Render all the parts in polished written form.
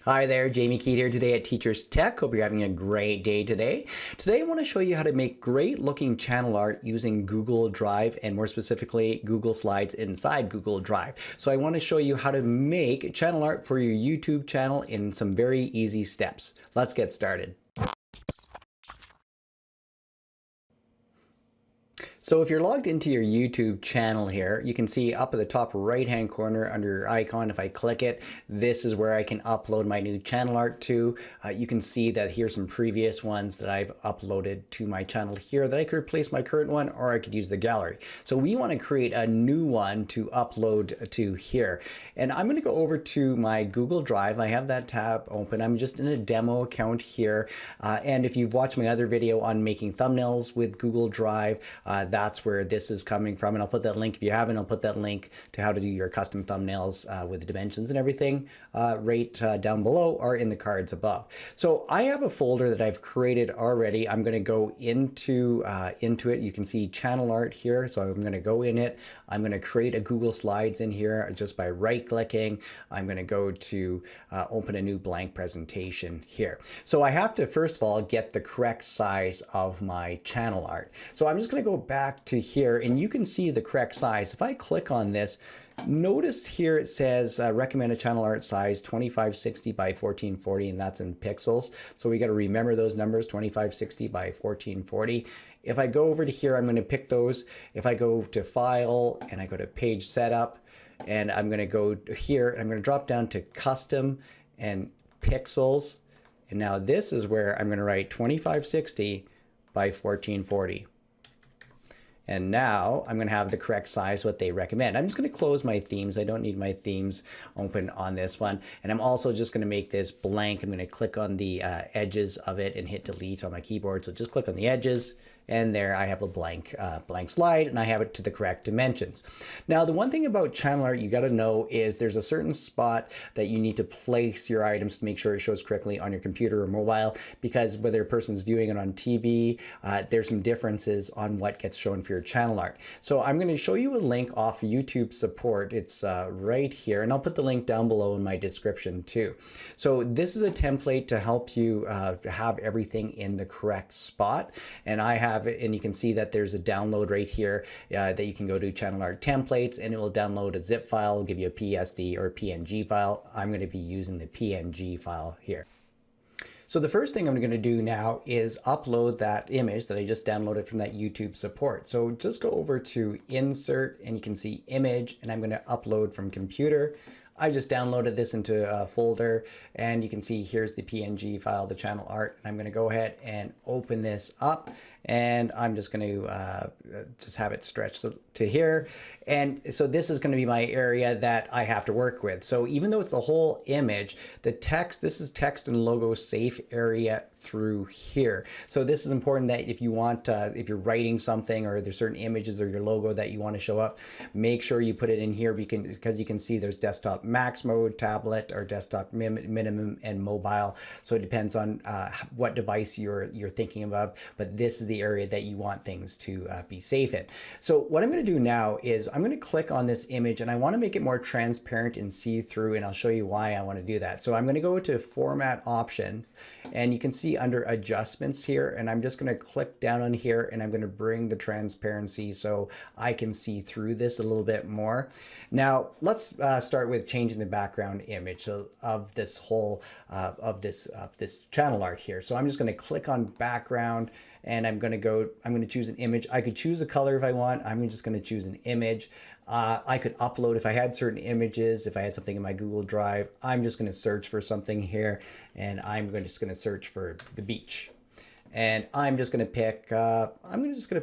Hi there, Jamie Keat here today at Teachers Tech. Hope you're having a great day today. Today I want to show you how to make great looking channel art using Google Drive and more specifically Google Slides inside Google Drive. So I want to show you how to make channel art for your YouTube channel in some very easy steps. Let's get started. So if you're logged into your YouTube channel here, you can see up at the top right hand corner under your icon, if I click it, this is where I can upload my new channel art to. You can see that here's some previous ones that I've uploaded to my channel here that I could replace my current one, or I could use the gallery. So we want to create a new one to upload to here. And I'm going to go over to my Google Drive. I have that tab open. I'm just in a demo account here. And if you've watched my other video on making thumbnails with Google Drive, that's where this is coming from, and I'll put that link, if you haven't, I'll put that link to how to do your custom thumbnails with the dimensions and everything right down below or in the cards above. So I have a folder that I've created already. I'm going to go into it. You can see channel art here, so I'm going to go in it. I'm going to create a Google Slides in here just by right-clicking. I'm going to go to open a new blank presentation here. So I have to first of all get the correct size of my channel art. So I'm just going to go back to here, and you can see the correct size. If I click on this, notice here it says recommended channel art size 2560 by 1440, and that's in pixels. So we got to remember those numbers, 2560 by 1440. If I go over to here, I'm going to pick those. If I go to File and I go to Page Setup, and I'm going to go here, and I'm going to drop down to Custom and Pixels. And now this is where I'm going to write 2560 by 1440. And now I'm going to have the correct size, what they recommend. I'm just going to close my themes. I don't need my themes open on this one. And I'm also just going to make this blank. I'm going to click on the edges of it and hit delete on my keyboard. So just click on the edges, and there I have a blank slide, and I have it to the correct dimensions. Now, the one thing about channel art you got to know is there's a certain spot that you need to place your items to make sure it shows correctly on your computer or mobile, because whether a person's viewing it on TV, there's some differences on what gets shown for your channel art. So I'm going to show you a link off YouTube support. It's right here, and I'll put the link down below in my description too. So this is a template to help you have everything in the correct spot, and I have it, and you can see that there's a download right here that you can go to channel art templates, and it will download a zip file, give you a PSD or a PNG file. I'm going to be using the PNG file here. So the first thing I'm going to do now is upload that image that I just downloaded from that YouTube support. So just go over to Insert, and you can see Image, and I'm going to upload from computer. I just downloaded this into a folder, and you can see here's the PNG file, the channel art, and I'm going to go ahead and open this up, and I'm just going to just have it stretched to here. And so this is going to be my area that I have to work with. So even though it's the whole image, the text, this is text and logo safe area through here. So this is important that if you want, if you're writing something or there's certain images or your logo that you want to show up, make sure you put it in here, because you can see there's desktop max mode, tablet, or desktop minimum, and mobile. So it depends on what device you're thinking about, but this is the area that you want things to be safe in. So what I'm going to do now is I'm going to click on this image, and I want to make it more transparent and see-through, and I'll show you why I want to do that. So I'm going to go to Format Option, and you can see under Adjustments here, and I'm just going to click down on here, and I'm going to bring the transparency so I can see through this a little bit more. Now let's start with changing the background image of this whole of this channel art here. So I'm just going to click on background, and I'm going to choose an image. I could choose a color if I want. I'm just going to choose an image. I could upload if I had certain images, if I had something in my Google Drive. I'm just going to search for something here, and just going to search for the beach. And I'm just going to pick,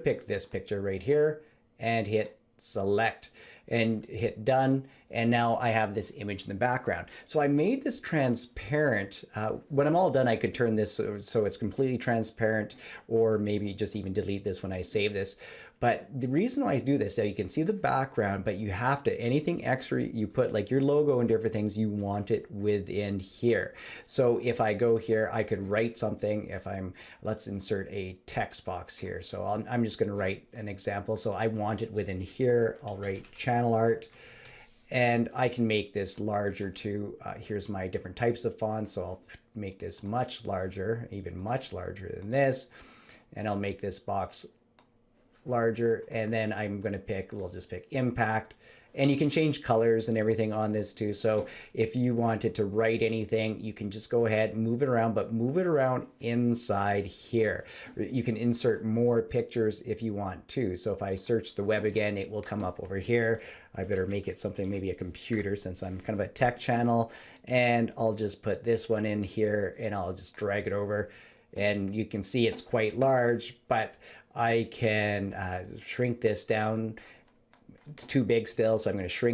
pick this picture right here, and hit select and hit done. And now I have this image in the background. So I made this transparent. When I'm all done, I could turn this so it's completely transparent, or maybe just even delete this when I save this. But the reason why I do this, so you can see the background, but you have to, anything extra you put, like your logo and different things, you want it within here. So if I go here, I could write something. Let's insert a text box here. So I'm just going to write an example. So I want it within here. I'll write channel art. And I can make this larger too. Here's my different types of fonts. So I'll make this much larger, even much larger than this. And I'll make this box larger. And then I'm going to pick, we'll just pick impact. And you can change colors and everything on this too. So if you wanted to write anything, you can just go ahead, move it around, but move it around inside here. You can insert more pictures if you want to. So if I search the web again, it will come up over here. I better make it something, maybe a computer, since I'm kind of a tech channel. And I'll just put this one in here and I'll just drag it over. And you can see it's quite large, but I can shrink this down. It's too big still, so I'm going to shrink it.